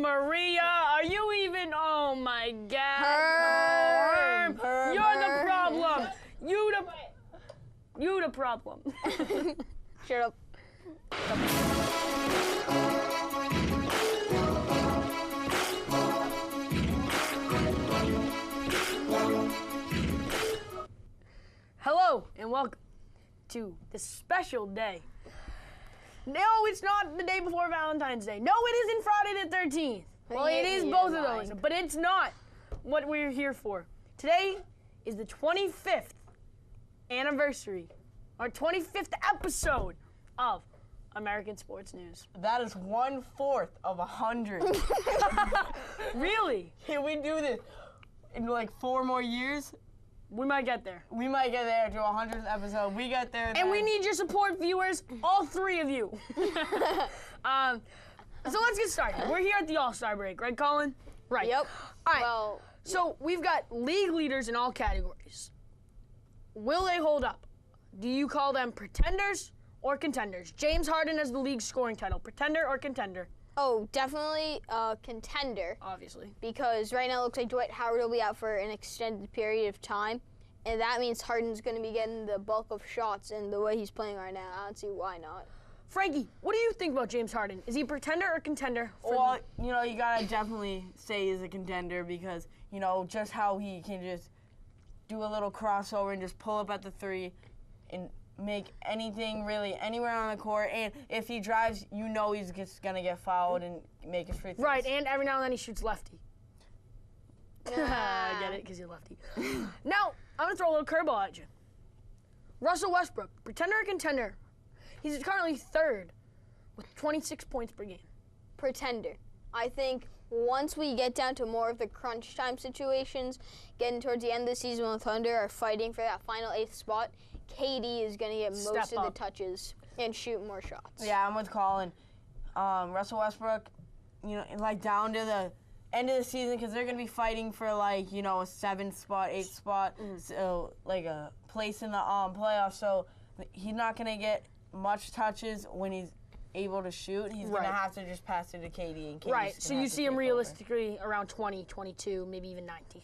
Maria, are you even? Oh my God. Herm. You're the problem. You the problem. Shut up. Hello and welcome to this special day. No, it's not the day before Valentine's Day. No, it isn't Friday the 13th. Well, it is both of those, but it's not what we're here for. Today is the 25th anniversary, our 25th episode of American Sports News. That is 1/4 of 100. Really? Can we do this in like 4 more years? We might get there. We might get there to 100th episode. We get there. And we need your support, viewers, all 3 of you. So let's get started. We're here at the All-Star break, right, Colin? Right. Yep. All right. Well, so we've got league leaders in all categories. Will they hold up? Do you call them pretenders or contenders? James Harden has the league scoring title. Pretender or contender? oh, definitely a contender. Obviously. Because right now it looks like Dwight Howard will be out for an extended period of time. And that means Harden's going to be getting the bulk of shots, and the way he's playing right now, I don't see why not. Frankie, what do you think about James Harden? Is he a pretender or contender? Well, you know, you gotta definitely say he's a contender because, you know, just how he can just do a little crossover and just pull up at the 3 and make anything really anywhere on the court. And if he drives, you know he's just gonna get fouled and make his free throws. Right, and every now and then he shoots lefty. I get it, because you're lefty. Now, I'm going to throw a little curveball at you. Russell Westbrook, pretender or contender? He's currently 3rd with 26 points per game. Pretender. I think once we get down to more of the crunch time situations, getting towards the end of the season when the Thunder are fighting for that final 8th spot, KD is going to get most of the touches and shoot more shots. Yeah, I'm with Colin. Russell Westbrook, you know, like down to the end of the season, because they're going to be fighting for, like, you know, a 7th spot, 8th spot, so like a place in the playoffs. So he's not going to get much touches when he's able to shoot. He's going to have to just pass it to KD. And KD's right, so you see him realistically around 20, 22, maybe even 19.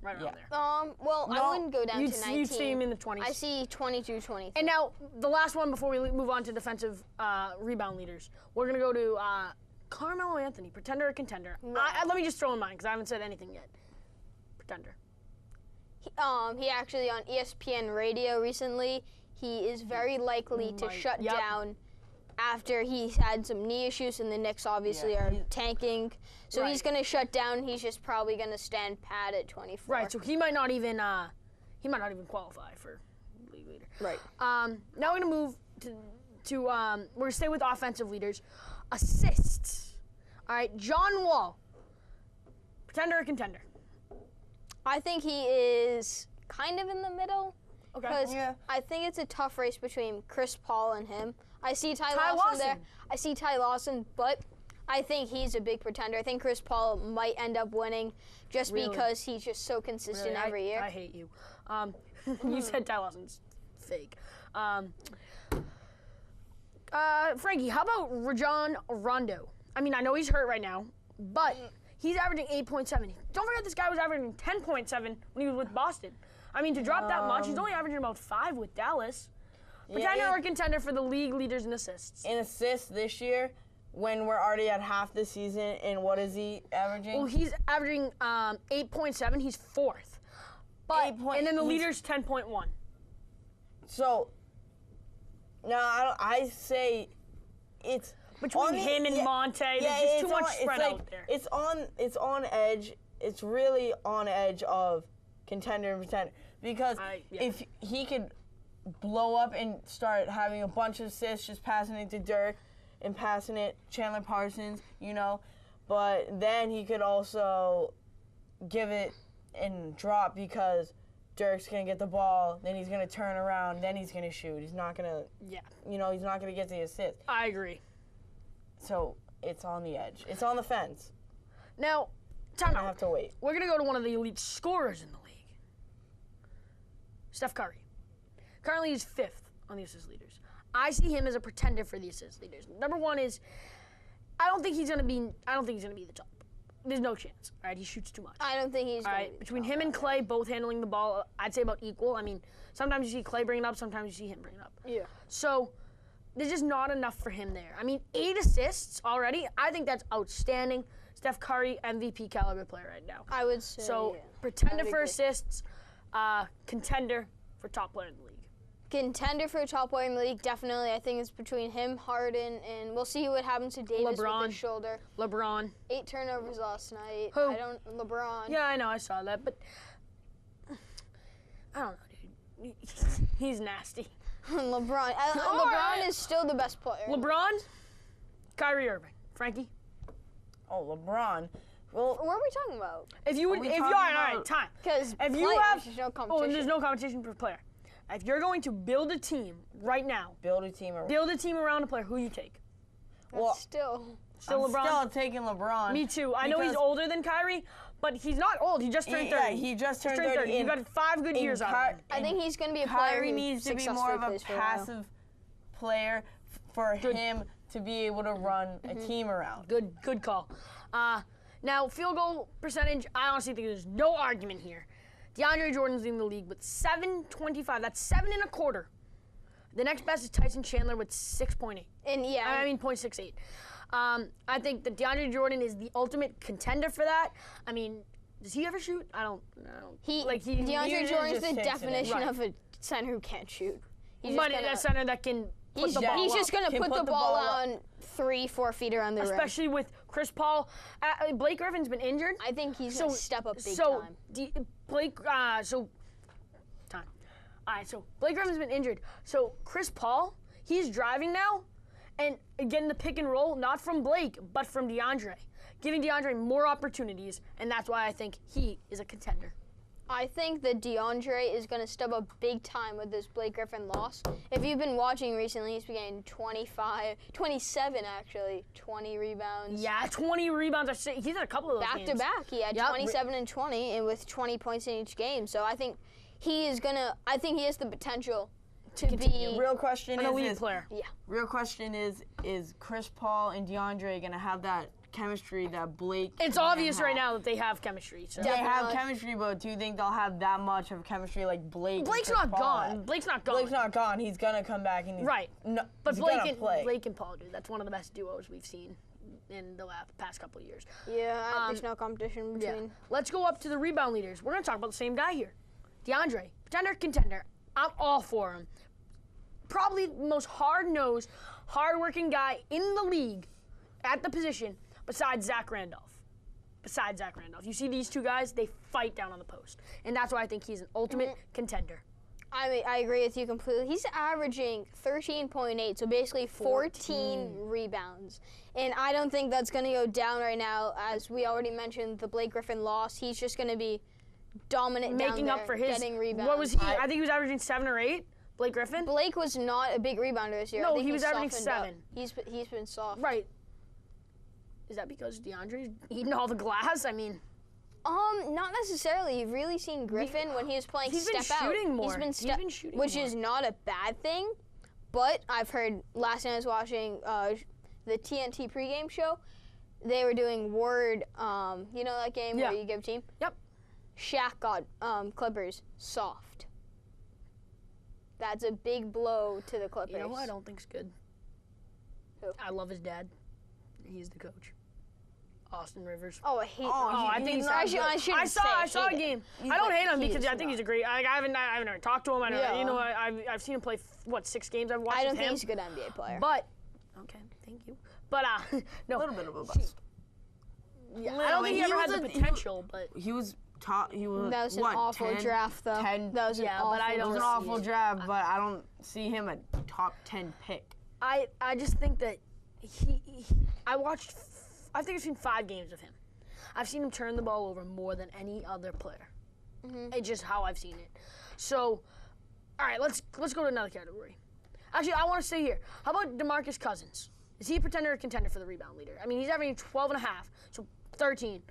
Right around there. Well, no, I wouldn't go down to 19. You'd see him in the 20s. I see 22, 23. And now, the last one before we move on to defensive rebound leaders, we're going to go to Carmelo Anthony, pretender or contender? No. Let me just throw in mine, because I haven't said anything yet. Pretender. He actually, on ESPN radio recently, he is very likely to shut down after he's had some knee issues, and the Knicks obviously are tanking. So he's going to shut down. He's just probably going to stand pat at 24. Right, so he might not even qualify for league leader. Right. Now we're going to move to we're going to stay with offensive leaders. Assists. All right, John Wall, pretender or contender? I think he is kind of in the middle. Okay. Because I think it's a tough race between Chris Paul and him. I see Ty Lawson there. I see Ty Lawson, but I think he's a big pretender. I think Chris Paul might end up winning just because he's just so consistent every year. I hate you. You said Ty Lawson's fake. Frankie, how about Rajon Rondo? I mean, I know he's hurt right now, but he's averaging 8.7. Don't forget this guy was averaging 10.7 when he was with Boston. I mean, to drop that much, he's only averaging about 5 with Dallas. Pretender or contender for the league leaders in assists? In assists this year, when we're already at half the season, and what is he averaging? Well, he's averaging 8.7. He's 4th. But, and then the leader's 10.1. So, no, I say it's between him and Monte. There's just too much spread out there. It's on edge. It's really on edge of contender and pretender, because if he could blow up and start having a bunch of assists, just passing it to Dirk and passing it Chandler Parsons, you know, but then he could also give it and drop because Dirk's gonna get the ball, then he's gonna turn around, then he's gonna shoot. He's not gonna, you know, he's not gonna get the assist. I agree. So it's on the edge. It's on the fence. Now, time out. I have to wait. We're gonna go to one of the elite scorers in the league, Steph Curry. Currently, he's 5th on the assist leaders. I see him as a pretender for the assist leaders. Number one is I don't think he's gonna be the top. There's no chance. All right, he shoots too much. I don't think he's. All right, between him and Clay both handling the ball, I'd say about equal. I mean, sometimes you see Clay bring it up, sometimes you see him bring it up. Yeah. So there's just not enough for him there. I mean, 8 assists already. I think that's outstanding. Steph Curry, MVP caliber player right now. I would say. So yeah. pretender for assists, contender for top player in the league. Contender for a top player in the league, definitely. I think it's between him, Harden, and we'll see what happens to Davis LeBron. with his shoulder. LeBron. 8 turnovers last night. Who? LeBron. Yeah, I know, I saw that, but I don't know, dude. He's nasty. LeBron. LeBron is still the best player. LeBron, Kyrie Irving, Frankie. Oh, LeBron. Well, What are we talking about? If you would, if you all right, time. Because If you have, there's no competition. there's no competition for player. If you're going to build a team right now, build a team around a player, who you take? Well, Still Still I'm LeBron. still taking LeBron. Me too. I know he's older than Kyrie, but he's not old. He just turned 30. Yeah, he just turned 30. He got 5 good years out of him. I think he's going to be a player Kyrie who needs to be successfully more of a plays for while. passive player for him to be able to run a team around. Good call. Now, field goal percentage, I honestly think there's no argument here. DeAndre Jordan's in the league with 7.25. That's 7 1/4. The next best is Tyson Chandler with 6.8. And yeah, I mean 0.68. I think that DeAndre Jordan is the ultimate contender for that. I mean, does he ever shoot? I don't know. DeAndre usually Jordan's just the takes it in. definition Right. of a center who can't shoot. He's But just a gonna, center that can put the ball he's up. just going to Can put the ball on 3-4 feet around the rim. Especially with Chris Paul. Blake Griffin's been injured. I think he's going to step up big so time. Time. All right, so Blake Griffin's been injured. So Chris Paul, he's driving now and getting the pick and roll, not from Blake, but from DeAndre. Giving DeAndre more opportunities, and that's why I think he is a contender. I think that DeAndre is going to step up big time with this Blake Griffin loss. If you've been watching recently, he's been getting 27 actually, 20 rebounds. Yeah, 20 rebounds. He's had a couple of those Back games. to back, he had 27 and 20, and with 20 points in each game. So I think he has the potential to be Real question an elite is player. Yeah. Real question is Chris Paul and DeAndre gonna have that chemistry that Blake? It's obvious right now that they have chemistry. So. They have chemistry, but do you think they'll have that much of chemistry like Blake? Blake's and Chris not Paul gone. had? Blake's not gone. Blake's not gone. He's gonna come back and Right. No, But he's Blake gonna play. and Paul, dude, that's one of the best duos we've seen in the past couple of years. Yeah, there's no competition between. Let's go up to the rebound leaders. We're going to talk about the same guy here. DeAndre, pretender, contender. I'm all for him. Probably the most hard-nosed, hard-working guy in the league at the position besides Zach Randolph. You see these two guys, they fight down on the post. And that's why I think he's an ultimate contender. I agree with you completely. He's averaging 13.8, so basically 14 rebounds. And I don't think that's going to go down right now. As we already mentioned, the Blake Griffin loss, he's just going to be dominant Making down up for there, his, getting rebounds. what was he? I think he was averaging 7 or 8, Blake Griffin. Blake was not a big rebounder this year. No, I think he was averaging softened 7. up. He's been soft. Right. Is that because DeAndre's eating all the glass? I mean... Not necessarily. You've really seen Griffin when he was playing He's been step out. shooting more. He's been shooting which more. is not a bad thing. But I've heard last night I was watching the TNT pregame show. They were doing word. You know that game where you give a team. Yep. Shaq got Clippers soft. That's a big blow to the Clippers. You know who I don't think's good? Who? I love his dad. He's the coach. Austin Rivers. Oh, I hate. I think he's not good. I saw a game. I don't hate him because I think not. he's a great. I haven't ever talked to him. I know. Yeah. You know, I've seen him play 6 games I've watched I don't with think him. he's a good NBA player. But okay, thank you. But no, A little bit of a bust. Yeah, I don't think he ever had the potential. But He was top. He was That was an what, awful 10, draft, though. 10, That was an Yeah, awful but I It don't was an draft. awful draft, but I don't see him a top 10 pick. I just think that I think I've seen 5 games of him. I've seen him turn the ball over more than any other player. It's just how I've seen it. So, all right, let's go to another category. Actually, I want to stay here. How about DeMarcus Cousins? Is he a pretender or contender for the rebound leader? I mean, he's averaging 12 and a half, so 13.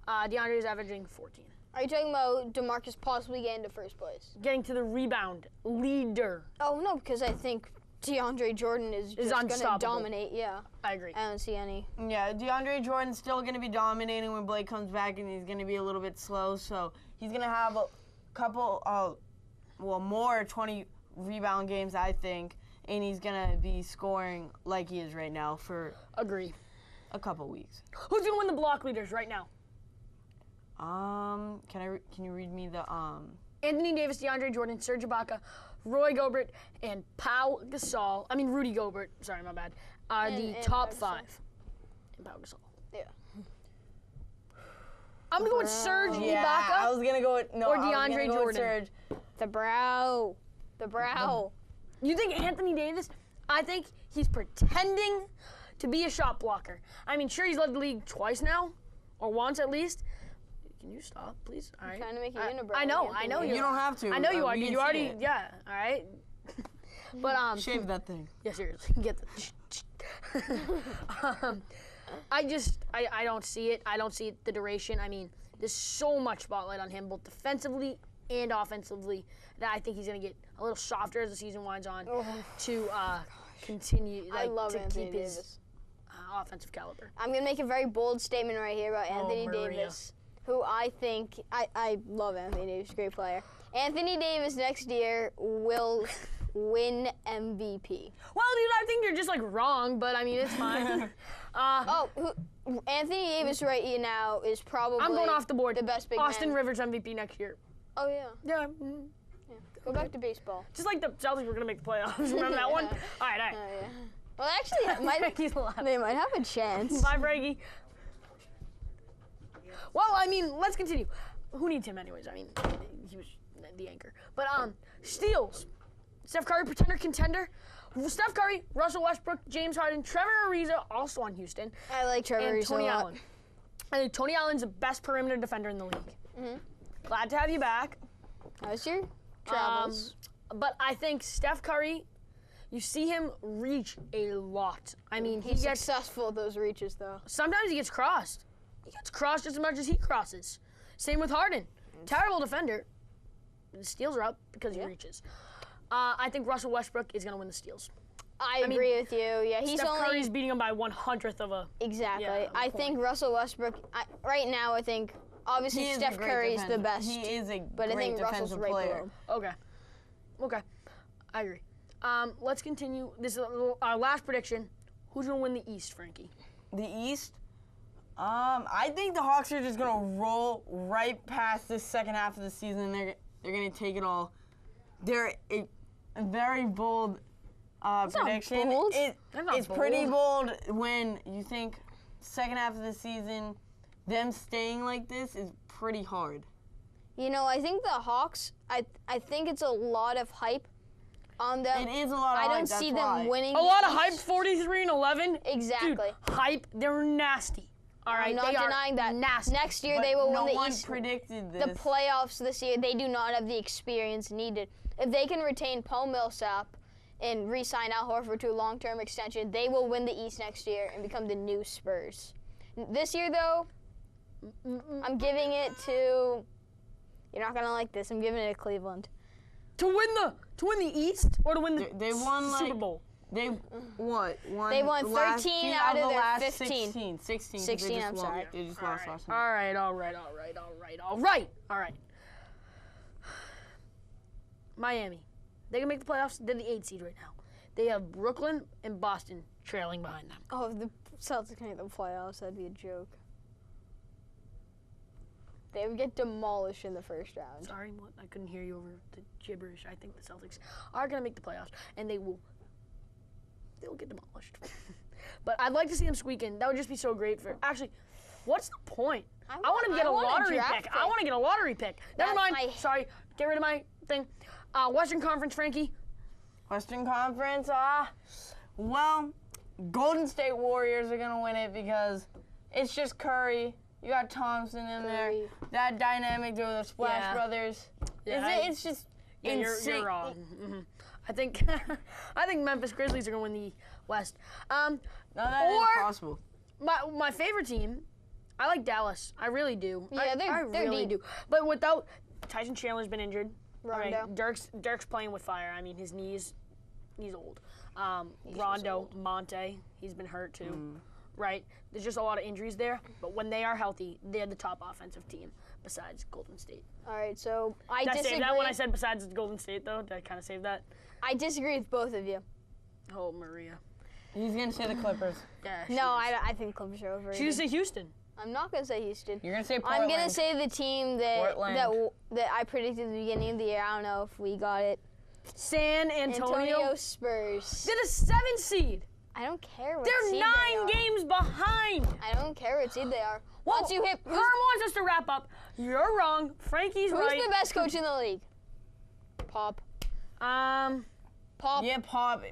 DeAndre is averaging 14. Are you talking about DeMarcus possibly getting to first place? Getting to the rebound leader. Oh no, because I think DeAndre Jordan is just going to unstoppable. dominate. Yeah, I agree. I don't see any. Yeah, DeAndre Jordan's still going to be dominating when Blake comes back, and he's going to be a little bit slow. So he's going to have a couple, more 20 rebound games, I think, and he's going to be scoring like he is right now for Agree. a couple weeks. Who's going to win the block leaders right now? Can you read me the Anthony Davis, DeAndre Jordan, Serge Ibaka, Roy Gobert, and Rudy Gobert, sorry, my bad, are the top 5. And Pau Gasol. Yeah. I'm going to go with Serge I Ibaka was going to go with or DeAndre Jordan. Serge. The brow. You think Anthony Davis? I think he's pretending to be a shot blocker. I mean, sure, he's led the league twice now, or once at least. Can you stop, please? All right. Trying to make a unibrow. I know. You don't have to. I know you are. We can You see already, it. yeah. All right. But Shave that thing. yeah, seriously, get the. I don't see it. I don't see the duration. I mean, there's so much spotlight on him, both defensively and offensively, that I think he's gonna get a little softer as the season winds on to continue. I love to Anthony keep Davis. his offensive caliber. I'm going to make a very bold statement right here about Anthony Maria. Davis, who I think, I love Anthony Davis, great player. Anthony Davis next year will win MVP. Well, dude, I think you're just like wrong, but I mean it's fine. Anthony Davis right now is probably I'm going off the board. the best big Austin man. Rivers MVP next year. Oh, yeah. Yeah. Go back to baseball. Just like the Celtics were gonna make the playoffs. Remember that one? All right. Yeah. Well, actually, Frankie's alive. they might have a chance. Bye, Frankie. Well, I mean, let's continue. Who needs him anyways? I mean, he was the anchor. But steals. Steph Curry, pretender, contender. Steph Curry, Russell Westbrook, James Harden, Trevor Ariza, also on Houston, I like Trevor and Ariza Tony a lot. Allen. I think Tony Allen's the best perimeter defender in the league. Glad to have you back. How's your travels? But I think Steph Curry, you see him reach a lot. I mean, He's he gets successful at those reaches, though. sometimes he gets crossed. He gets crossed just as much as he crosses. Same with Harden. Terrible defender. The steals are up because he reaches. I think Russell Westbrook is going to win the steals. I agree with you. Yeah, he's Steph only Curry's beating him by 1/100th of a. exactly. Yeah, I think Russell Westbrook. Right now, I think obviously He is a Steph great Curry is the defensive- best. He is a but I great think Russell's defensive right player. below. Okay. I agree. Let's continue. This is our last prediction. Who's going to win the East, Frankie? The East, I think the Hawks are just gonna roll right past this second half of the season. They're gonna take it all. They're a very bold prediction. bold. That's not It's pretty bold when you think second half of the season, them staying like this is pretty hard. You know, I think the Hawks. I think it's a lot of hype on them. It is a lot of I hype, don't that's see why. them winning. A lot of the hype, East. 43-11. Exactly. Dude, hype. They're nasty. All right, I'm not they are denying that. nasty. Next year But they will no win the one East. predicted this. The playoffs this year, they do not have the experience needed. If they can retain Paul Millsap and re-sign Al Horford to a long-term extension, they will win the East next year and become the new Spurs. This year, though, I'm giving it to. You're not gonna like this. I'm giving it to Cleveland. To win the East or to win the They won Super like Bowl? they won. They won the last 13 few out of the their last 15. 16. 'Cause 16, They just I'm won. sorry. They just lost last night. All right. Miami. They can make the playoffs. They're the 8 seed right now. They have Brooklyn and Boston trailing behind them. Oh, if the Celtics can make the playoffs, that'd be a joke. They would get demolished in the first round. Sorry, what? I couldn't hear you over the gibberish. I think the Celtics are going to make the playoffs, and they'll get demolished. But I'd like to see them squeak in. That would just be so great for. Actually, what's the point? I want to get a lottery pick. I want to get a lottery pick. Never mind. Sorry, get rid of my thing. Western Conference, Frankie. Western Conference, well, Golden State Warriors are gonna win it because it's just Curry. You got Thompson in there. That dynamic duo, the Splash Brothers. Yeah, It's just Yeah, insane. you're wrong. I think Memphis Grizzlies are going to win the West. No, that is possible. My favorite team, I like Dallas. I really do. Yeah, I they're really deep. do. But without Tyson Chandler's been injured. Rondo. Dirk's playing with fire. I mean, his knees, he's old. Rondo, Monte, he's been hurt too, right? There's just a lot of injuries there, but when they are healthy, they're the top offensive team besides Golden State. All right, so I Did I disagree. save that when I said besides Golden State, though? Did I kind of save that? I disagree with both of you. Oh, Maria. He's going to say the Clippers. Yeah, No, I think Clippers are overrated. She's going to say Houston. I'm not going to say Houston. You're going to say Portland. I'm going to say the team that I predicted at the beginning of the year. I don't know if we got it. San Antonio. Spurs. They're the 7th seed. I don't care what They're seed 9 they are. games behind. I don't care what seed they are. Well, Once you hit, Herm wants us to wrap up. You're wrong. Frankie's who's right. the best coach in the league? Pop. Pop. Yeah, Pop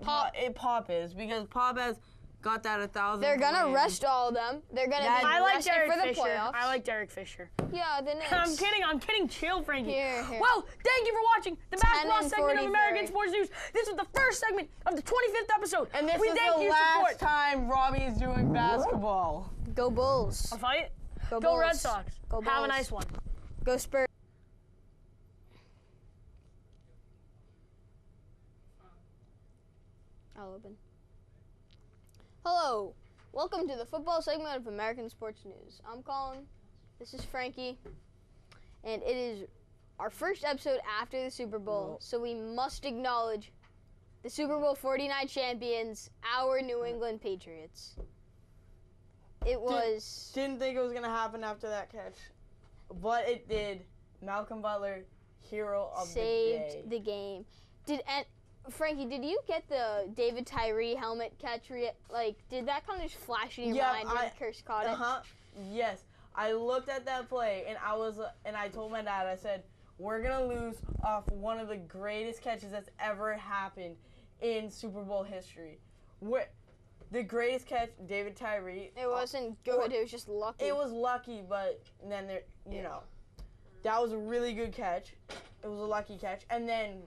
is, because Pop has got that 1,000. They're gonna rest all of them. They're gonna be I like rested Derek for the Fisher. playoffs. I like Derek Fisher. Yeah, the Knicks. I'm kidding. Chill, Frankie. Here. Well, thank you for watching the basketball and segment of 43. American Sports News. This was the first segment of the 25th episode. And this we is thank the you last support. time Robbie is doing basketball. Go Bulls. A fight? Go Go Bulls. Red Sox. Go Have a Bulls. nice one. Go Spurs. I'll open. Hello. Welcome to the football segment of American Sports News. I'm Colin. This is Frankie. And it is our first episode after the Super Bowl, so we must acknowledge the Super Bowl 49 champions, our New England Patriots. It was... Didn't think it was going to happen after that catch, but it did. Malcolm Butler, hero of saved the game. Frankie, did you get the David Tyree helmet catch? Did that kind of just flash in your mind when Kirst caught it? Yes. I looked at that play and I told my dad, I said, we're gonna lose off one of the greatest catches that's ever happened in Super Bowl history. The greatest catch, David Tyree. It wasn't good. It was just lucky. It was lucky, but then that was a really good catch. It was a lucky catch, and then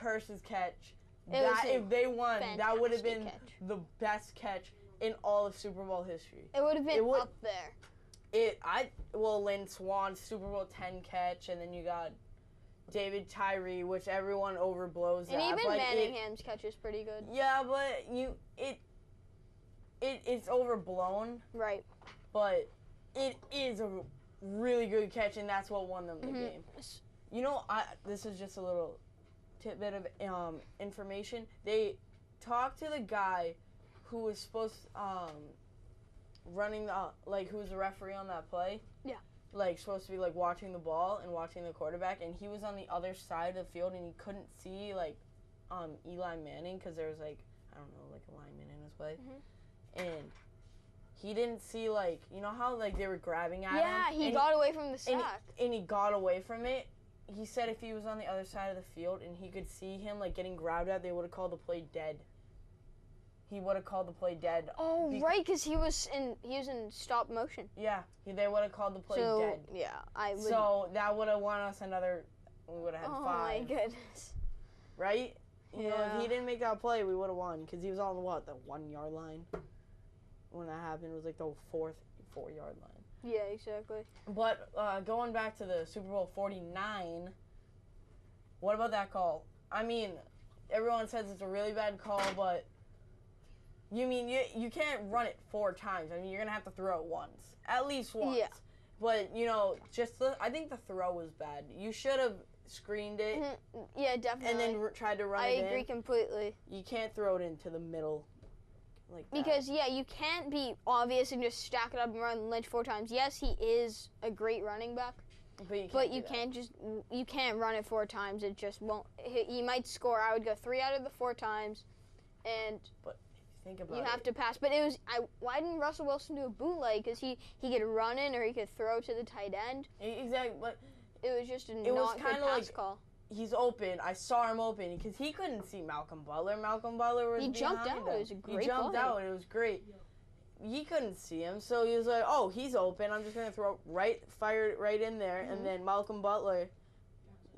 Kirst's catch. If they won, that would have been the best catch in all of Super Bowl history. It would have been up there. Lynn Swan's Super Bowl 10 catch, and then you got David Tyree, which everyone overblows. And even Manningham's catch is pretty good. Yeah, but it's overblown. Right. But it is a really good catch, and that's what won them the game. You know, this is just a little tidbit of information. They talked to the guy who was supposed running who was the referee on that play. Yeah. Supposed to be watching the ball and watching the quarterback, and he was on the other side of the field and he couldn't see Eli Manning because there was a lineman in his way, and he didn't see you know how they were grabbing at him. Yeah, he got away from the sack. And he got away from it. He said if he was on the other side of the field and he could see him getting grabbed at, they would have called the play dead. He would have called the play dead. Oh, right, because he was in stop motion. Yeah, they would have called the play dead. Yeah, I would. So that would have won us another. We would have had 5. Oh my goodness. Right? You know, if he didn't make that play, we would have won because he was on the 1 yard line. When that happened, it was the 4 yard line. Yeah, exactly. But going back to the Super Bowl 49, what about that call? I mean, everyone says it's a really bad call, but you can't run it 4 times. I mean, you're gonna have to throw it once, at least once. Yeah. But I think the throw was bad. You should have screened it. Yeah, definitely. And then tried to run it in. I agree completely. You can't throw it into the middle. Because you can't be obvious and just stack it up and run Lynch 4 times. Yes, he is a great running back, but you can't run it 4 times. It just won't. He might score. I would go 3 out of the 4 times, but think about it. You have to pass. But why didn't Russell Wilson do a bootleg? Because he could run in or he could throw to the tight end. Exactly, but it was just a not good pass call. He's open. I saw him open because he couldn't see Malcolm Butler. Malcolm Butler was jumped out. Him. It was a great He jumped out. It was great. He couldn't see him, so he was like, "Oh, he's open. I'm just gonna fire it right in there." And then Malcolm Butler,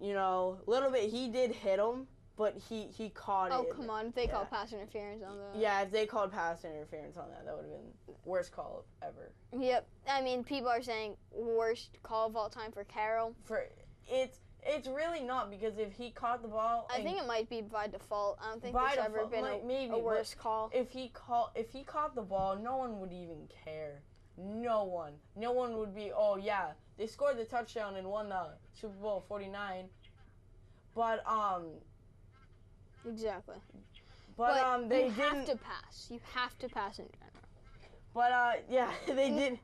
little bit. He did hit him, but he caught it. Oh, come on! If they called pass interference on that. Yeah, if they called pass interference on that, that would have been the worst call ever. Yep. I mean, people are saying worst call of all time for Carroll. It's really not, because if he caught the ball, I think it might be by default. I don't think by there's ever default, been maybe, a worse call. If he caught the ball, no one would even care. No one would be, oh yeah, they scored the touchdown and won the Super Bowl 49. But Exactly. But they you didn't. have to pass. You have to pass in general. But yeah, they did.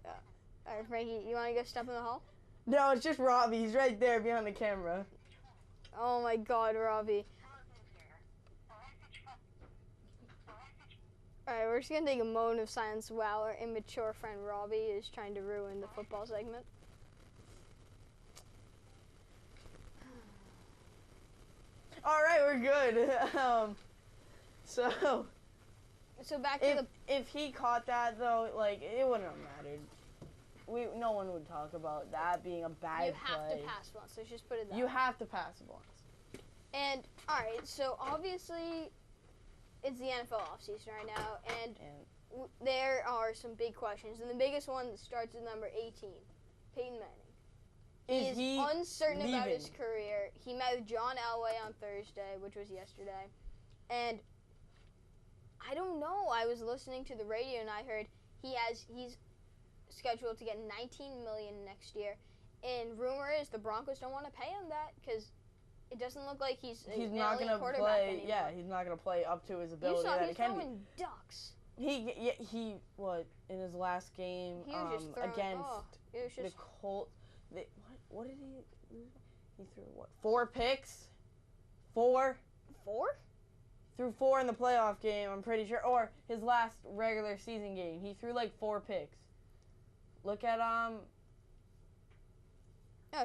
All right, Frankie, you want to go step in the hall? No, it's just Robbie. He's right there behind the camera. Oh my God, Robbie. All right, we're just gonna take a moment of silence while our immature friend Robbie is trying to ruin the football segment. All right, we're good. So back to if he caught that though, like, it wouldn't have mattered. No one would talk about that being a bad play. You have to pass once. Let's just put it that way. You have to pass once. And all right, so obviously it's the NFL offseason right now, and there are some big questions. And the biggest one starts with number 18, Peyton Manning. Is he uncertain leaving? about his career. He met with John Elway on Thursday, which was yesterday, and I don't know. I was listening to the radio and I heard he's scheduled to get $19 million next year, and rumor is the Broncos don't want to pay him that because it doesn't look like he's not going to play. Anymore. Yeah, he's not going to play up to his ability. You saw that he's it can throwing ducks. He what in his last game He was just throwing, against the Colts. What did he? He threw what? 4 picks. 4. 4? Threw 4 in the playoff game, I'm pretty sure, or his last regular season game. He threw like 4 picks. Look at Oh,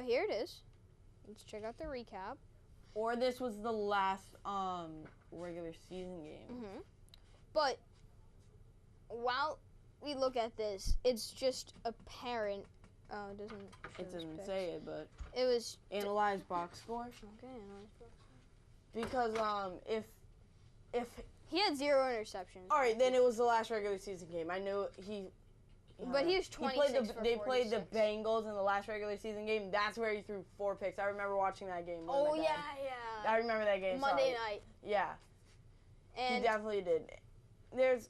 here it is. Let's check out the recap. Or this was the last regular season game. Mm-hmm. But while we look at this, it's just apparent. Oh, it doesn't say it, but it was analyze box score. Okay, analyze box score. Because if he had 0 interceptions. All right, then it was the last regular season game. I knew he. But he was 26 They played the Bengals in the last regular season game. That's where he threw 4 picks. I remember watching that game. Oh yeah. I remember that game. Monday night. Yeah. And he definitely did. It's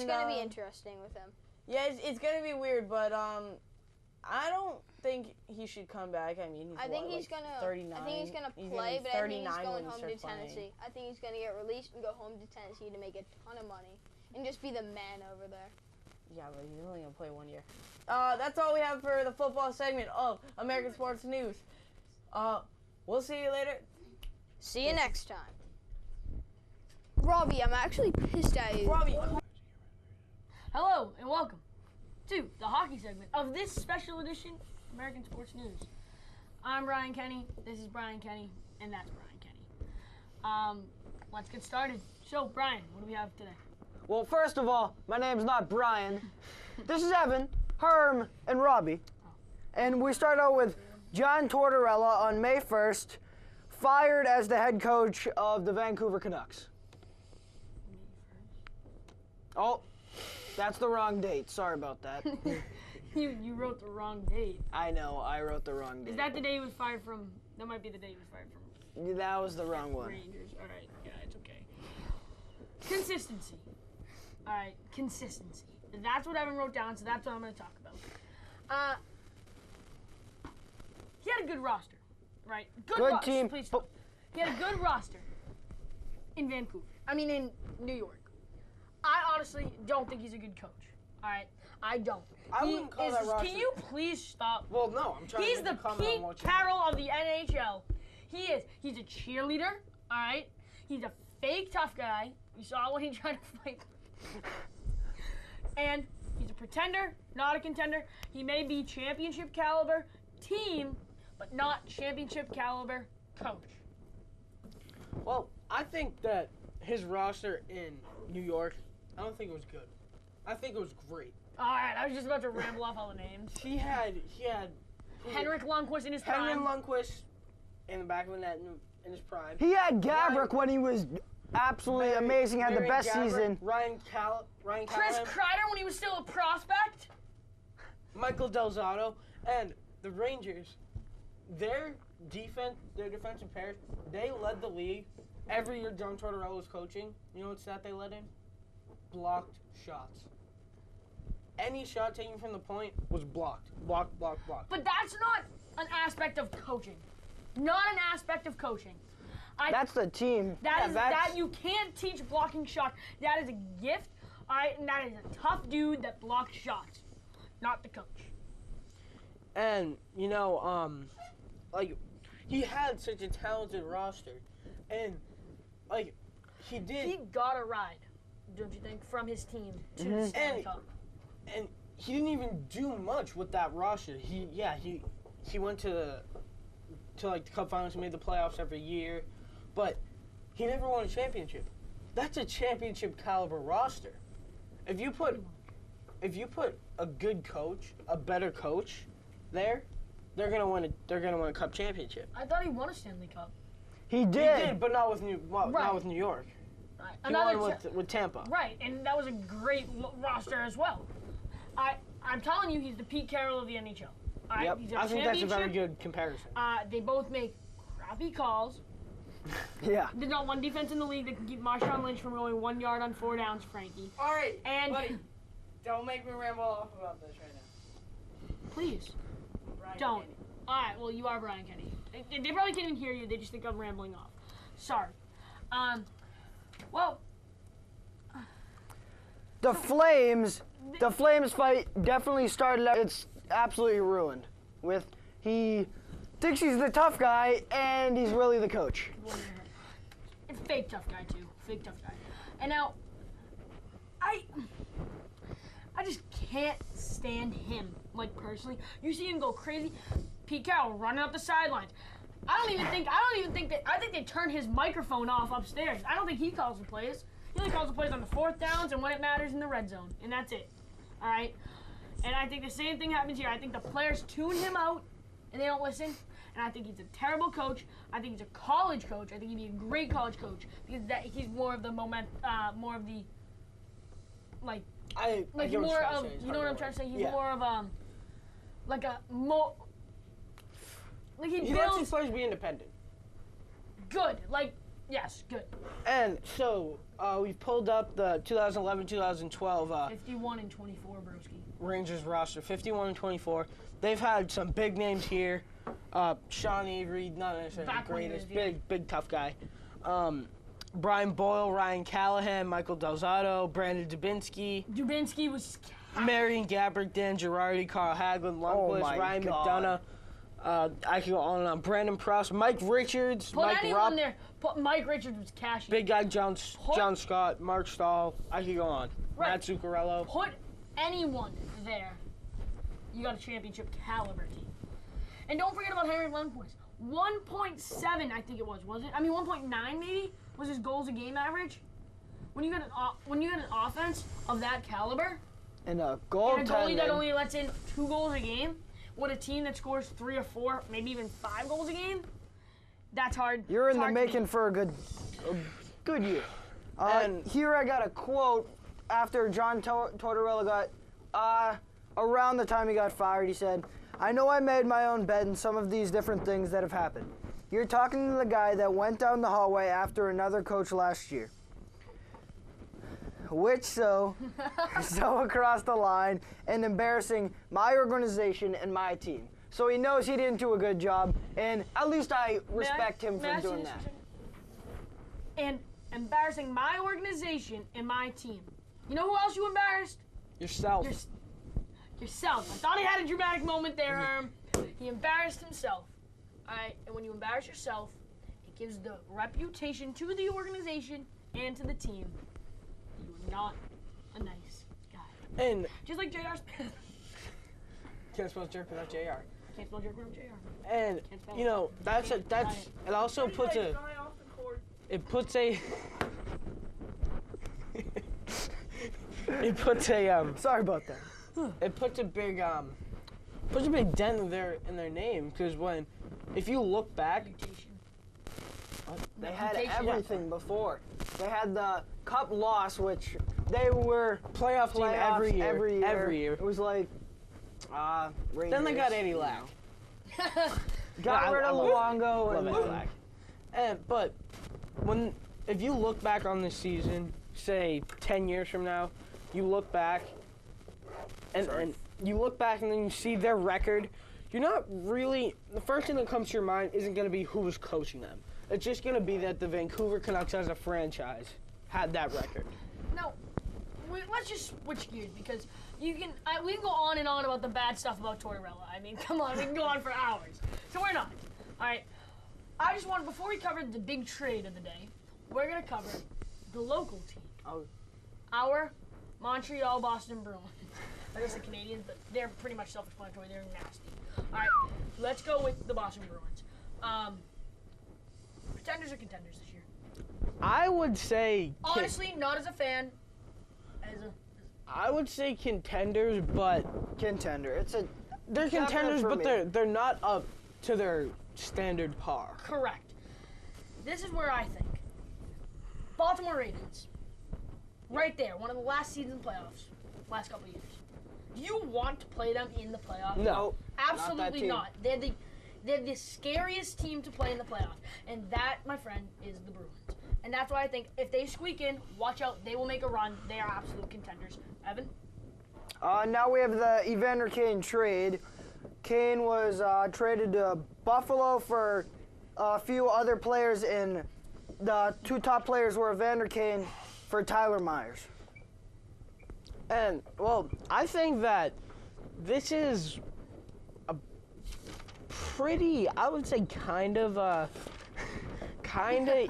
gonna be interesting with him. Yeah, it's gonna be weird, but I don't think he should come back. I mean, he's 39. I think he's gonna play, but I think he's going home to Tennessee. I think he's gonna get released and go home to Tennessee to make a ton of money and just be the man over there. Yeah, but he's only gonna play 1 year. That's all we have for the football segment of American Sports News. We'll see you later. See you next time. Robbie, I'm actually pissed at you. Robbie. Hello and welcome to the hockey segment of this special edition of American Sports News. I'm Brian Kenny, this is Brian Kenny, and that's Brian Kenny. Let's get started. So, Brian, what do we have today? Well, first of all, my name's not Brian. This is Evan, Herm, and Robbie. And we start out with John Tortorella on May 1st, fired as the head coach of the Vancouver Canucks. Oh, that's the wrong date. Sorry about that. You wrote the wrong date. I know, I wrote the wrong date. Is that the day he was fired from? That might be the day he was fired from. That was the wrong one. Rangers. All right, yeah, it's okay. Consistency. All right, consistency. That's what Evan wrote down, so that's what I'm going to talk about. He had a good roster, right? Good team. Please stop. He had a good roster in Vancouver. I mean, in New York. I honestly don't think he's a good coach. All right, I don't. I wouldn't call that roster. Can you please stop? Well, no, I'm trying He's to make a comment the on Pete what you Carroll of the NHL. He is. He's a cheerleader. All right. He's a fake tough guy. You saw when he tried to fight. And he's a pretender, not a contender. He may be championship caliber team, but not championship caliber coach. Well, I think that his roster in New York, I don't think it was good. I think it was great. All right, I was just about to ramble off all the names. He had Henrik Lundqvist in his prime. Henrik Lundqvist in the back of the net in his prime. He had Gabrick when he was absolutely amazing, had the best season. Ryan Chris Callahan, Kreider when he was still a prospect. Michael Del Zotto, and the Rangers their defensive pairs, they led the league every year John Tortorella was coaching. You know what stat they led in? Blocked shots. Any shot taken from the point was blocked. Blocked. But that's not an aspect of coaching. Not an aspect of coaching. That's the team. That you can't teach blocking shots. That is a gift. And that is a tough dude that blocks shots, not the coach. And like he had such a talented roster, and like he got a ride, don't you think, from his team to the Stanley Cup. And he didn't even do much with that roster. He went to like the Cup Finals and made the playoffs every year, but he never won a championship. That's a championship caliber roster. If you put a good coach, a better coach there, they're gonna win a Cup championship. I thought he won a Stanley Cup. He did, but not with New York. Right. He won with Tampa. Right, and that was a great roster as well. I'm telling you, he's the Pete Carroll of the NHL. Yep. I think that's a very good comparison. They both make crappy calls. Yeah. There's not one defense in the league that can keep Marshawn Lynch from going 1 yard on 4 downs, Frankie. All right, and buddy, don't make me ramble off about this right now. Please, Brian don't. Kenny. All right, well, you are Brian Kenny. They probably can't even hear you. They just think I'm rambling off. Sorry. Well, the Flames fight definitely started out. It's absolutely ruined. He thinks he's the tough guy, and he's really the coach. Fake tough guy too. Fake tough guy. And now, I just can't stand him. Like personally, you see him go crazy. Pete Carroll running up the sidelines. I think they turned his microphone off upstairs. I don't think he calls the plays. He only calls the plays on the 4th downs and when it matters in the red zone, and that's it. All right. And I think the same thing happens here. I think the players tune him out, and they don't listen. And I think he's a terrible coach. I think he's a college coach. I think he'd be a great college coach because he's more of the more of the like. You know what I'm trying to say. He's more of like he lets builds his players be independent. Good, yes, good. And so we've pulled up the 2011-2012 51 and 24, broski. Rangers roster. 51 and 24. They've had some big names here. Sean Avery, not necessarily the greatest, big tough guy. Brian Boyle, Ryan Callahan, Michael Delzato, Brandon Dubinsky. Dubinsky was Marion Gaborik, Dan Girardi, Carl Hagelin, Lundqvist, Ryan McDonough. I could go on and on. Brandon Proust, Mike Richards, Mike Rupp. There. Mike Richards was cashy. Big guy John Scott, Mark Stahl. I could go on. Right. Matt Zuccarello. Put anyone there, you got a championship caliber team. And don't forget about Henrik Lundqvist. 1.7, I think it was it? I mean, 1.9 maybe was his goals a game average. When you got an offense of that caliber, and a goalie that only lets in 2 goals a game, with a team that scores 3 or 4, maybe even 5 goals a game, that's hard. You're in the making for a good year. And here I got a quote after John Tortorella got around the time he got fired. He said, "I know I made my own bed in some of these different things that have happened. You're talking to the guy that went down the hallway after another coach last year. Which so across the line and embarrassing my organization and my team. So he knows he didn't do a good job, and at least I respect him for doing that. And embarrassing my organization and my team. You know who else you embarrassed? Yourself. Yourself. I thought he had a dramatic moment there, Herm. He embarrassed himself. All right, and when you embarrass yourself, it gives the reputation to the organization and to the team. You're not a nice guy. And just like J.R. Smith. Can't spell jerk without J.R. Can't spell jerk without J.R. And it also puts a sorry about that. It puts a big dent in their name, because if you look back, they had everything before. They had the cup loss, which they were playoff team every year. It was like Rangers, then they got Eddie Lack. Got rid of Luongo. Love that flag. But if you look back on this season, say 10 years from now, you look back and then you see their record, you're not really, the first thing that comes to your mind isn't going to be who was coaching them. It's just going to be that the Vancouver Canucks as a franchise had that record. No, let's just switch gears because we can go on and on about the bad stuff about Tortorella. I mean, come on, we can go on for hours. So we're not. All right. I just wanted, before we cover the big trade of the day, we're going to cover the local team. Our Montreal Boston Bruins. I guess the Canadians, but they're pretty much self-explanatory. They're nasty. All right, let's go with the Boston Bruins. Pretenders or contenders this year? I would say... Honestly, not as a fan. I would say contenders, but... Contender. They're contenders, but they're not up to their standard par. Correct. This is where I think Baltimore Ravens, right there, one of the last seeds in the playoffs, last couple of years. Do you want to play them in the playoffs? No. Absolutely not. They're the scariest team to play in the playoffs. And that, my friend, is the Bruins. And that's why I think if they squeak in, watch out, they will make a run. They are absolute contenders. Evan? Now we have the Evander Kane trade. Kane was traded to Buffalo for a few other players, and the two top players were Evander Kane for Tyler Myers. And, well, I think that this is a pretty, I would say, kind of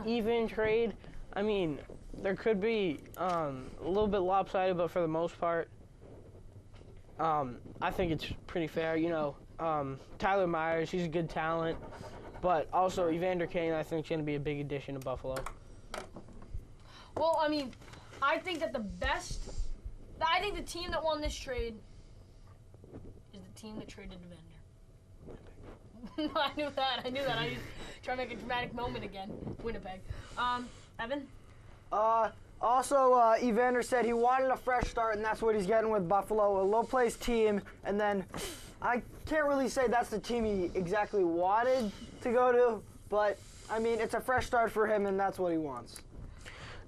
even trade. I mean, there could be a little bit lopsided, but for the most part, I think it's pretty fair. You know, Tyler Myers, he's a good talent, but also Evander Kane, I think, is going to be a big addition to Buffalo. Well, I mean, I think that I think the team that won this trade is the team that traded Evander. I knew that. I was trying to make a dramatic moment again. Winnipeg. Evan? Also, Evander said he wanted a fresh start, and that's what he's getting with Buffalo, a low-placed team. And then I can't really say that's the team he exactly wanted to go to, but, I mean, it's a fresh start for him, and that's what he wants.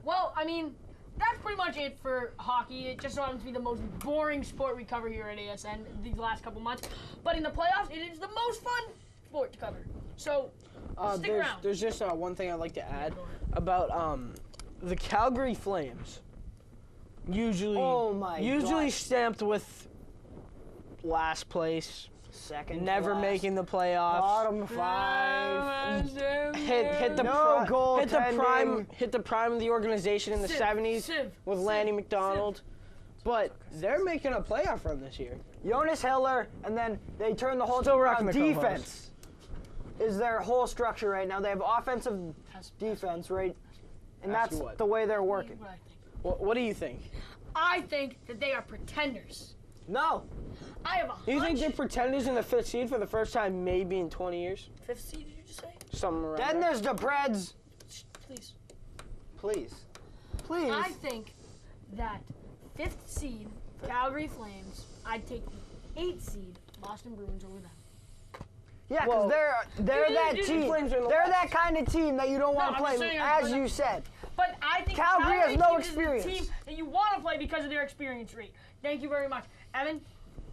Well, I mean, that's pretty much it for hockey. It just so happens to be the most boring sport we cover here at ASN these last couple months. But in the playoffs, it is the most fun sport to cover. So, stick around. There's just one thing I'd like to add about the Calgary Flames. Usually stamped with last place, second, never making the playoffs, bottom five, hit the prime of the organization in the 70s with Lanny McDonald. But they're making a playoff run this year. Jonas Hiller, and then they turn the whole Still team rocking around. the Defense is their whole structure right now. They have offensive defense, right? And that's the way they're working. What do you think? I think that they are pretenders. No. I have a hunch. You think they're pretenders in the 5th seed for the first time maybe in 20 years? 5th seed, did you just say? Something around Then there. there's the Preds. Please. Please. I think that 5th seed, Calgary Flames, I'd take the 8th seed, Boston Bruins, over them. Yeah, because they're that team. They're that kind of team that you don't want to play, as you said. But I think Calgary has no experience. Is the team that you want to play because of their experience rate. Thank you very much. Evan?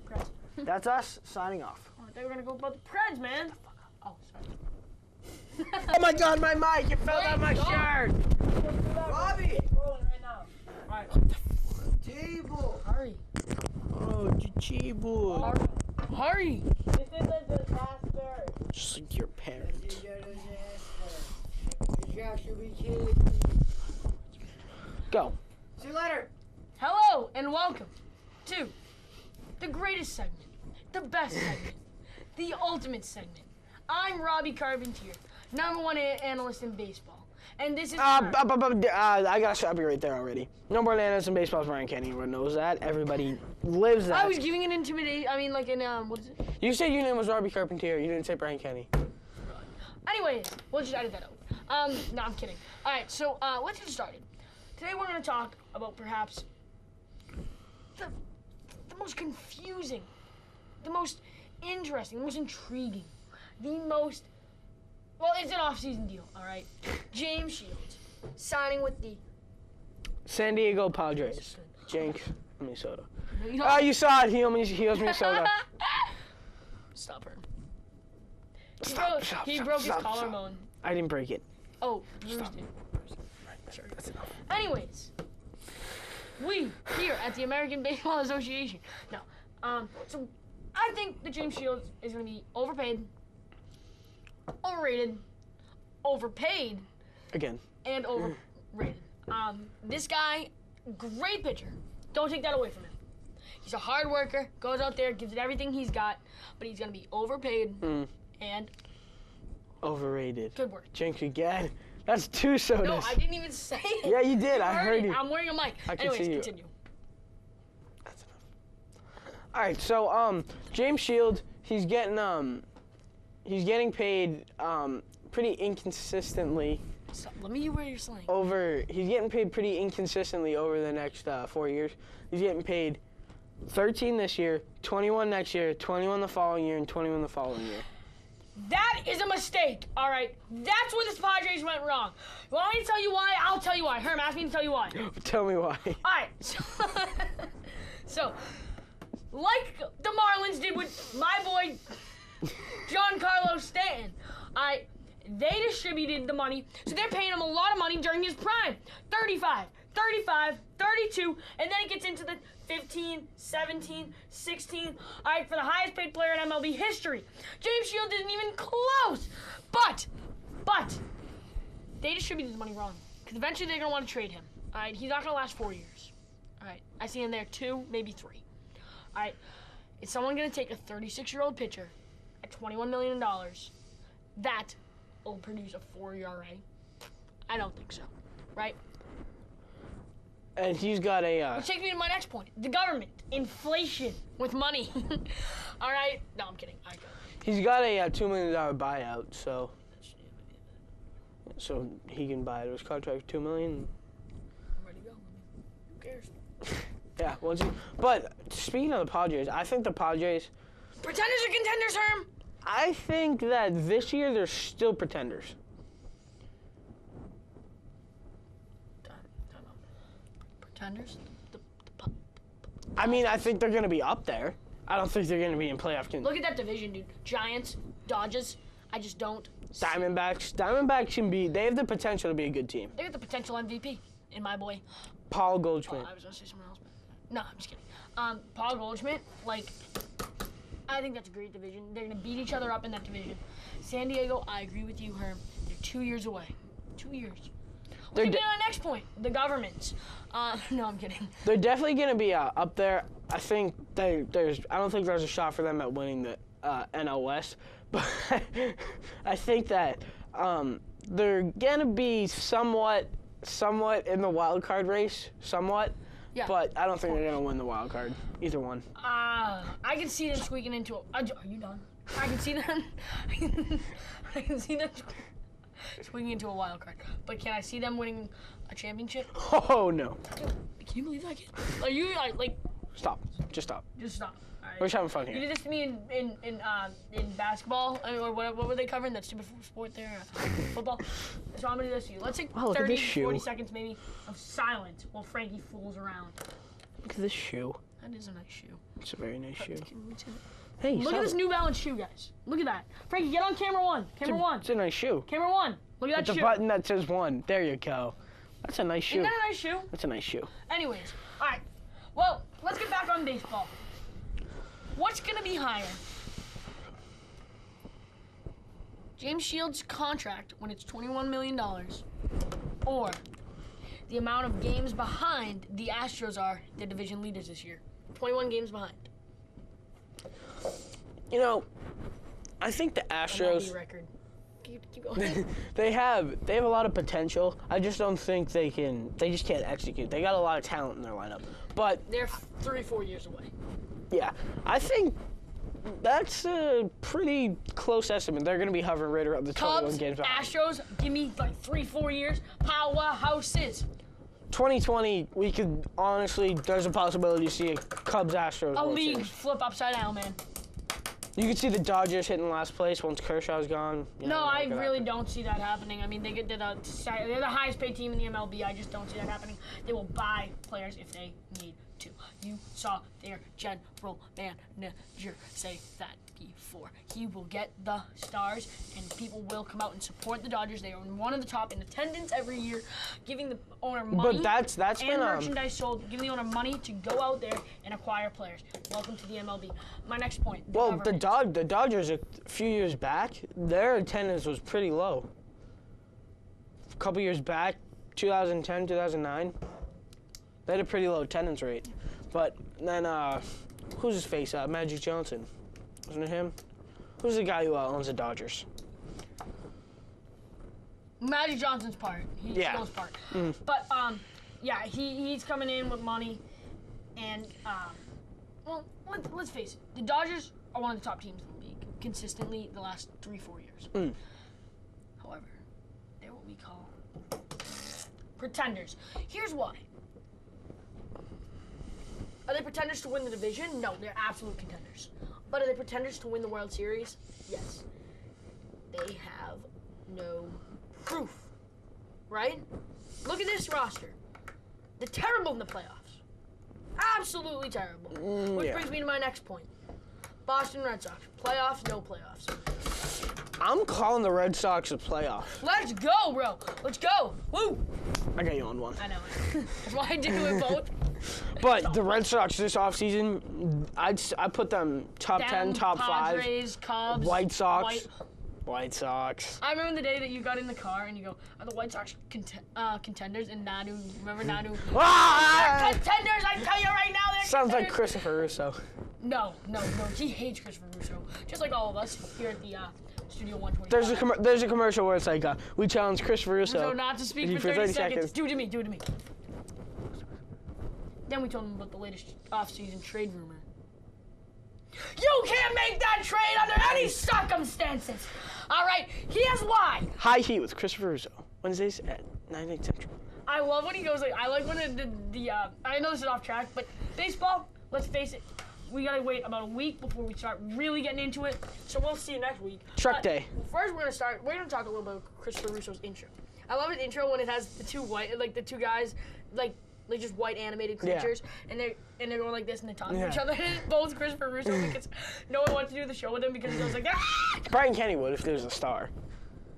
Preds. That's us signing off. Oh, I thought we were going to go about the Preds, man. Oh, sorry. Oh my God, my mic! It fell down my shirt! Robbie! Rolling right now. All right. Table! Hurry. Oh, Chichibu. Hurry. This is a disaster. Just like your parent. Go. See you later. Hello and welcome to the greatest segment, the best segment, the ultimate segment. I'm Robbie Carpentier, #1 analyst in baseball, and this is I gotta stop you right there already. Number 1 analyst in baseball is Brian Kenny. Everyone knows that. Everybody lives that. I was giving an intimidation. I mean, like in what is it? You said your name was Robbie Carpentier. You didn't say Brian Kenny. Anyways, we'll just edit that out. No, I'm kidding. All right, so let's get started. Today we're going to talk about perhaps the most confusing, the most interesting, the most intriguing the most, well, it's an off-season deal, all right? James Shields signing with the San Diego Padres. Jinx, Minnesota. You know- Oh, you saw it. He owes Minnesota. Stop her. Stop, He stop, broke stop, his stop. collarbone. I didn't break it. Oh, Bruce did. Sure, that's enough. Anyways, we here at the American Baseball Association. No, so I think that James Shields is going to be overpaid, overrated, overpaid, Again. and overrated. This guy, great pitcher. Don't take that away from him. He's a hard worker, goes out there, gives it everything he's got, but he's going to be overpaid and Overrated. good work. Jinx again. That's 2 sodas. No, I didn't even say it. Yeah, you did. I heard it. you. I'm wearing a mic. I can Anyways, see you. continue. That's enough. All right, so James Shield, he's getting paid pretty inconsistently So, let me hear where you're slang. he's getting paid pretty inconsistently over the next 4 years. He's getting paid 13 this year, 21 next year, 21 the following year, and 21 the following year. That is a mistake, all right? That's where the Padres went wrong. You want me to tell you why? I'll tell you why. Herm, ask me to tell you why. Tell me why. All right, so like the Marlins did with my boy John Carlos Stanton, all right, they distributed the money, so they're paying him a lot of money during his prime. 35, 32, and then it gets into the 15, 17, 16, all right, for the highest paid player in MLB history. James Shields isn't even close, but they distributed the money wrong, because eventually they're going to want to trade him, all right? He's not going to last 4 years, all right? I see him there 2, maybe 3, all right? Is someone going to take a 36-year-old pitcher at $21 million that will produce a 4 ERA? I don't think so, right? And he's got a. Which takes me to my next point. The government. Inflation with money. All right? No, I'm kidding. He's got a $2 million buyout, so he can buy his contract for $2 million. I'm ready to go. Who cares? Yeah, but speaking of the Padres, I think the Padres. Pretenders or contenders, Herm? I think that this year they're still pretenders. Pretenders? I mean, I think they're going to be up there. I don't think they're going to be in playoff contention. Look at that division, dude. Giants, Dodgers. I just don't. Diamondbacks can be. They have the potential to be a good team. They got the potential MVP in my boy. Paul Goldschmidt. I was gonna say someone else, but no, I'm just kidding. Paul Goldschmidt, like, I think that's a great division. They're gonna beat each other up in that division. San Diego, I agree with you, Herm. They're 2 years away. 2 years. We're getting on the next point. The government. No, I'm kidding. They're definitely gonna be up there. I think I don't think there's a shot for them at winning the NL West, but I think that they're gonna be somewhat in the wild card race, Yeah. but I don't think they're gonna win the wild card, either one. I can see them squeaking into a. Are you done? I can see them. I can see them squeaking into a wild card. But can I see them winning a championship? Oh no! Can you believe that? Are you like? Stop! Just stop. Just stop. All right. We're just having fun You here. did this to me in basketball, or what were they covering? That stupid sport there, football. So I'm gonna do this to you. Let's take Wow, look at 30, this shoe. 40 seconds maybe of silence while Frankie fools around. Look at this shoe. That is a nice shoe. It's a very nice shoe. Can we see it? Hey, Look at this New Balance shoe, guys. Look at that. Frankie, get on camera one. Camera one. It's a nice shoe. Camera one. Look at It's that a shoe. button that says 1. There you go. That's a nice shoe. Isn't that a nice shoe? That's a nice shoe. Anyways, all right. Well, let's get back on baseball. What's going to be higher? James Shields' contract when it's $21 million, or the amount of games behind the Astros are the division leaders this year? 21 games behind. You know, I think the Astros. MLB record. Keep going. they have a lot of potential. I just don't think they just can't execute. They got a lot of talent in their lineup. But They're 3-4 years away. yeah, I think that's a pretty close estimate. They're going to be hovering right around the 21 Cubs, games behind. Astros, give me like 3-4 years. Powerhouses. 2020, we could honestly, there's a possibility to see a Cubs Astros A World league Series. flip upside down, man. You can see the Dodgers hitting last place once Kershaw's gone. No, I really don't see that happening. I mean, they're the highest paid team in the MLB. I just don't see that happening. They will buy players if they need to. You saw their general manager say that before. He will get the stars, and people will come out and support the Dodgers. They are one of the top in attendance every year, giving the owner money. But that's and been merchandise sold, giving the owner money to go out there and acquire players. Welcome to the MLB. My next point. The Dodgers a few years back, their attendance was pretty low. A couple years back, 2010, 2009, they had a pretty low attendance rate. But then, who's his face? Magic Johnson. Wasn't it him? Who's the guy who owns the Dodgers? Magic Johnson's part. He's Phil's part. But yeah, he's coming in with money, and well, let's face it, the Dodgers are one of the top teams in the league consistently the last 3-4 years. However, they're what we call pretenders. Here's why. Are they pretenders to win the division? No, they're absolute contenders. But are they pretenders to win the World Series? Yes. They have no proof, right? Look at this roster. They're terrible in the playoffs. Absolutely terrible. Which brings me to my next point. Boston Red Sox. Playoffs, no playoffs. I'm calling the Red Sox a playoff. Let's go, bro. Let's go. Woo! I got you on one. I know. That's why I do it both. But the Red Sox this offseason, I put them top 10, top Padres, 5. Cubs, White Sox. White Sox. I remember the day that you got in the car and you go, are the White Sox contenders? And Nanu, remember Nanu? They're contenders, I tell you right now, they're Sounds contenders. like Christopher Russo. No. He hates Christopher Russo. Just like all of us here at the Studio 125. There's a commercial where it's like, we challenge Christopher Russo. So not to speak for 30 seconds. Do it to me. Then we told him about the latest off-season trade rumor. You can't make that trade under any circumstances. All right, here's why. High Heat with Christopher Russo. Wednesdays at 9/8 Central. I love when he goes like, I like when I know this is off track, but baseball, let's face it, we gotta wait about a week before we start really getting into it. So we'll see you next week. Truck day. First, we're gonna talk a little bit about Christopher Russo's intro. I love his intro when it has the two guys, like just white animated creatures, and they're going like this and they're talking to each other. Both Christopher Russo because no one wants to do the show with him because he goes like ah! Brian Kenny would if there was a star.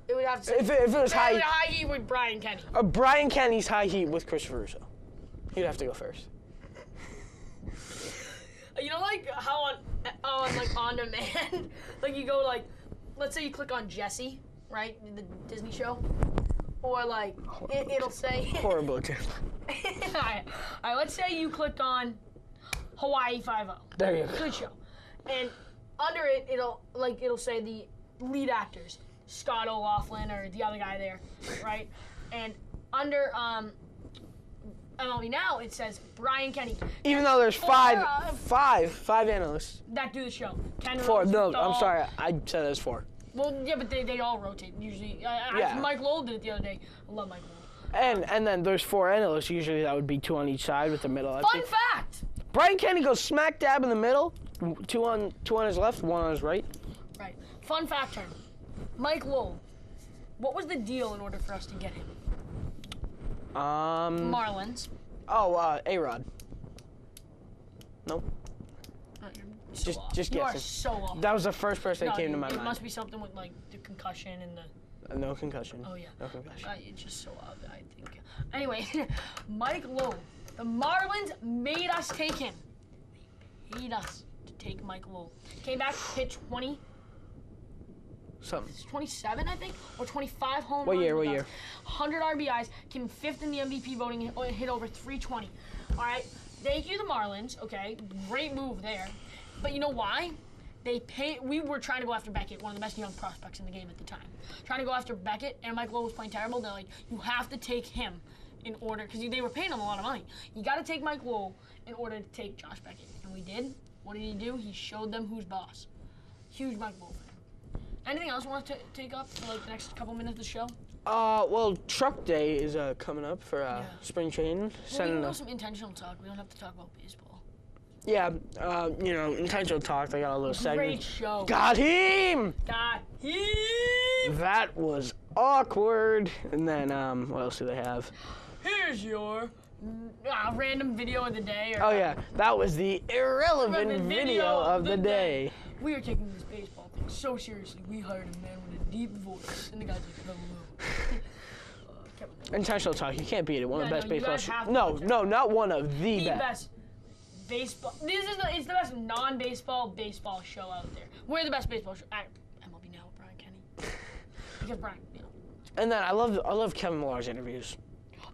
It would have to. If it was high heat with Brian Kenny. Brian Kenny's High Heat with Christopher Russo. He'd have to go first. You know, like how on demand, like you go like, let's say you click on Jesse, right, the Disney show, or like it'll say. Horrible example. All right, let's say you clicked on Hawaii 5-0. There you go. Good show, and under it it'll say the lead actors, Scott O'Loughlin or the other guy there, right, and under MLB Now, it says Brian Kenny. Even though there's five analysts. That do the show. Four. No, I'm sorry. I said there's 4. Well, yeah, but they all rotate usually. Mike Lowell did it the other day. I love Mike Lowell. And then there's 4 analysts. Usually that would be 2 on each side with the middle. Fun fact. Brian Kenny goes smack dab in the middle. 2 on his left, 1 on his right. Right. Fun fact turn. Mike Lowell. What was the deal in order for us to get him? Marlins. Oh, A-Rod. Nope. Oh, Just guessing. You are so off. That was the first person that came to my mind. It must be something with like the concussion and the. No concussion. Oh yeah. No concussion. It's just so odd, I think. Anyway, Mike Lowell. The Marlins made us take him. They paid us to take Mike Lowell. Came back, hit 20. Something. 27, I think, or 25 home runs. What year? 100 RBIs, came 5th in the MVP voting, hit over 320. All right, thank you, the Marlins. Okay, great move there. But you know why? We were trying to go after Beckett, one of the best young prospects in the game at the time. Trying to go after Beckett, and Mike Lowell was playing terrible. They're like, you have to take him in order, because they were paying him a lot of money. You got to take Mike Lowell in order to take Josh Beckett, and we did. What did he do? He showed them who's boss. Huge Mike Lowell fan. Anything else you want to take up for like the next couple minutes of the show? Well, Truck Day is coming up for spring training. Well, we can do some intentional talk. We don't have to talk about baseball. Yeah, intentional talk. I got a little segment. Great show. Got him! Got him! That was awkward. And then, what else do they have? Here's your random video of the day. Oh, yeah. That was the irrelevant video of the day. We are taking this baseball thing so seriously. We hired a man with a deep voice. And the guy's like, hello. Intentional talk. You can't beat it. One of the best no, you baseball guys shows. have to No, watch it. no, not one of the The best. best baseball. It's the best non-baseball baseball show out there. We're the best baseball show. MLB Now, Brian Kenny. Because Brian, And then I love Kevin Millar's interviews.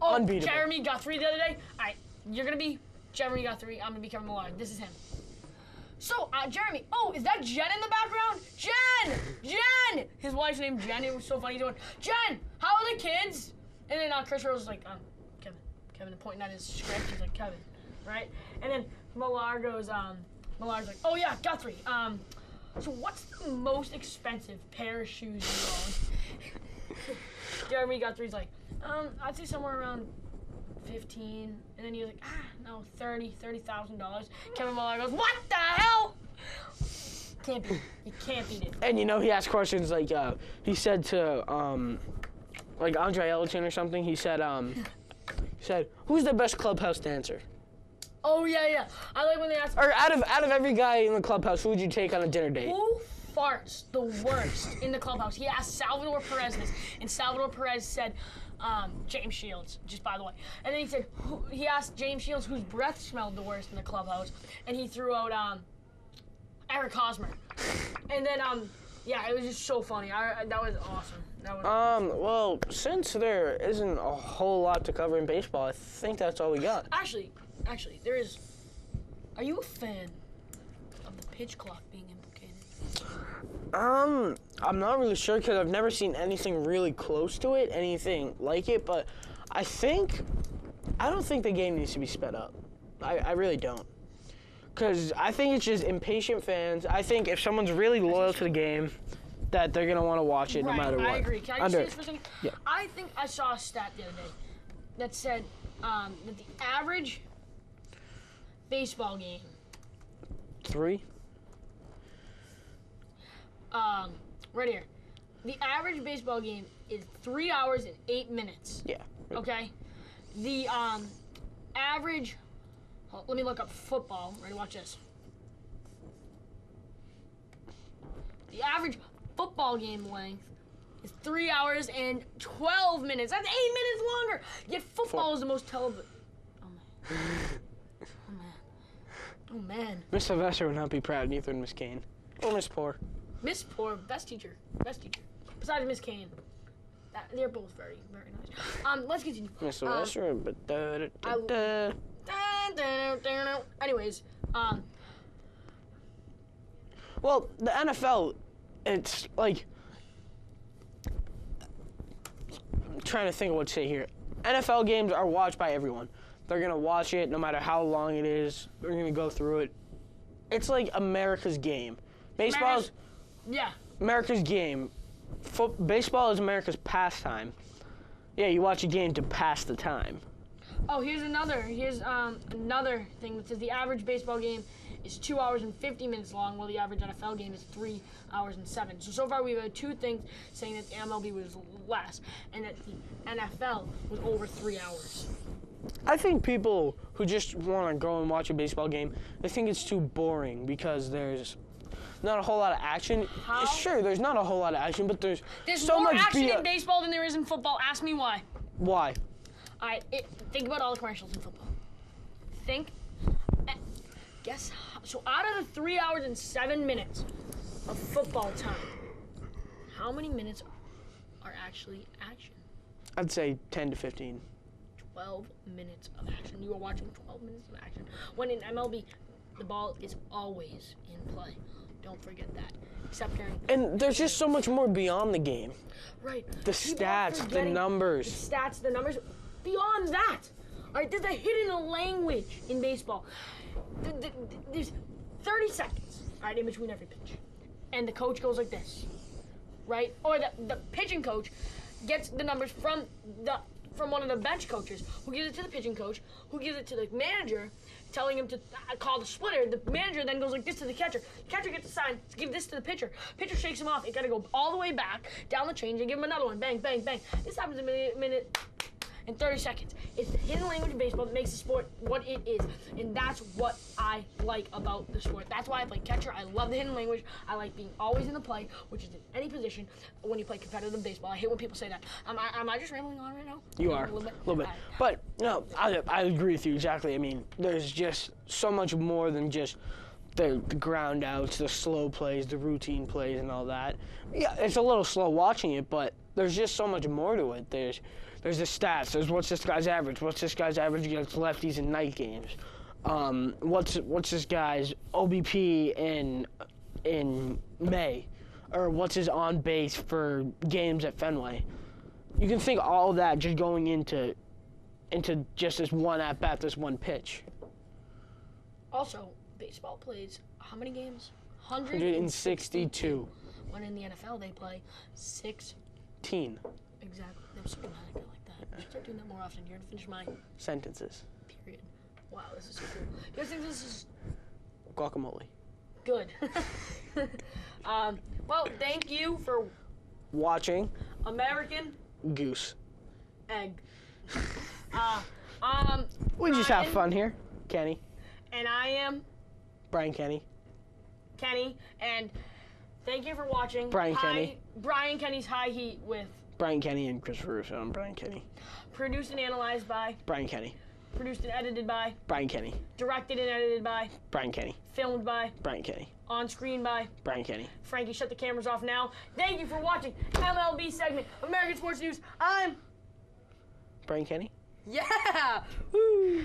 Oh, Unbeatable. Jeremy Guthrie the other day. All right, you're gonna be Jeremy Guthrie. I'm gonna be Kevin Millar. This is him. So, Jeremy. Oh, is that Jen in the background? Jen. His wife's name Jen. It was so funny. He's going, Jen, how are the kids? And then Chris Rose was like, Kevin. Kevin pointing at his script. He's like, Kevin, right? And then Millar goes, Millar's like, oh yeah, Guthrie. So what's the most expensive pair of shoes you own? Jeremy Guthrie's like, I'd say somewhere around 15. And then he was like, no, $30,000. Kevin Millar goes, what the hell? Can't beat it. You can't beat it. And he asked questions like, he said to, like Andre Ellington or something, he said, who's the best clubhouse dancer? Oh yeah. I like when they ask. Or out of every guy in the clubhouse, who would you take on a dinner date? Who farts the worst in the clubhouse? He asked Salvador Perez this, and Salvador Perez said, James Shields, just by the way. And then he said, he asked James Shields whose breath smelled the worst in the clubhouse, and he threw out Eric Hosmer. And then yeah, it was just so funny. That was awesome. Well, since there isn't a whole lot to cover in baseball, I think that's all we got. Actually, there is. Are you a fan of the pitch clock being implicated? I'm not really sure because I've never seen anything really close to it, anything like it, but I don't think the game needs to be sped up. I really don't. Because I think it's just impatient fans. I think if someone's really loyal to the game, that they're going to want to watch it no matter what. I agree. Can I just say this for a second? Yeah. I think I saw a stat the other day that said that the average baseball game, 3? right here, the average baseball game is 3 hours and 8 minutes. Yeah. Okay? The average, let me look up football. Ready, watch this. The average football game length is 3 hours and 12 minutes. That's 8 minutes longer. Yet football is the most television. Oh man. Oh man. Miss Sylvester would not be proud, neither would Miss Kane. Or Miss Poor. Miss Poor, best teacher. Besides Miss Kane. They're both very, very nice. Let's continue. Miss Sylvester, Anyways, well, the NFL, it's like, I'm trying to think of what to say here. NFL games are watched by everyone. They're going to watch it no matter how long it is. They're going to go through it. It's like America's game. Baseball's America's game. Baseball is America's pastime. Yeah, you watch a game to pass the time. Oh, here's another thing that says the average baseball game is 2 hours and 50 minutes long, while the average NFL game is 3 hours and 7. So far we've had two things saying that the MLB was less and that the NFL was over 3 hours. I think people who just want to go and watch a baseball game, they think it's too boring because there's not a whole lot of action. How? Sure, there's not a whole lot of action, but there's so more much action in baseball than there is in football. Ask me why. Why? Think about all the commercials in football. Guess how, so out of the 3 hours and 7 minutes of football time, how many minutes are actually action? I'd say 10 to 15. 12 minutes of action. You are watching 12 minutes of action. When in MLB, the ball is always in play. Don't forget that. Except during. And there's just so much more beyond the game. Right. The stats, the numbers. The numbers. Beyond that, all right, there's a hidden language in baseball. There's 30 seconds, all right, in between every pitch. And the coach goes like this, right? Or the pitching coach gets the numbers from one of the bench coaches, who gives it to the pitching coach, who gives it to the manager, telling him to call the splitter. The manager then goes like this to the catcher. The catcher gets a sign to give this to the pitcher. Pitcher shakes him off. It got to go all the way back down the change and give him another one. Bang, bang, bang. This happens in a minute and 30 seconds. It's the hidden language of baseball that makes the sport what it is. And that's what I like about the sport. That's why I play catcher. I love the hidden language. I like being always in the play, which is in any position when you play competitive baseball. I hate when people say that. Am I just rambling on right now? You are. A little bit. But, no, I agree with you exactly. I mean, there's just so much more than just the ground outs, the slow plays, the routine plays, and all that. Yeah, it's a little slow watching it, but there's just so much more to it. There's the stats. There's what's this guy's average. What's this guy's average against lefties in night games? What's this guy's OBP in May? Or what's his on base for games at Fenway? You can think all of that just going into just this one at bat, this one pitch. Also, baseball plays how many games? 162. When in the NFL they play 16. Exactly. I'm so glad I got like that. I should start doing that more often. You're gonna finish my sentences. Period. Wow, this is so cool. You guys think this is guacamole? Good. Well, thank you for watching American Goose Egg. We just have fun here, Kenny. And I am Brian Kenny. And thank you for watching. Brian Kenny. Brian Kenny's High Heat with Brian Kenny and Christopher Russo. I'm Brian Kenny. Produced and analyzed by Brian Kenny. Produced and edited by Brian Kenny. Directed and edited by Brian Kenny. Filmed by Brian Kenny. On screen by Brian Kenny. Frankie, shut the cameras off now. Thank you for watching MLB segment, American Sports News. I'm Brian Kenny. Yeah! Woo!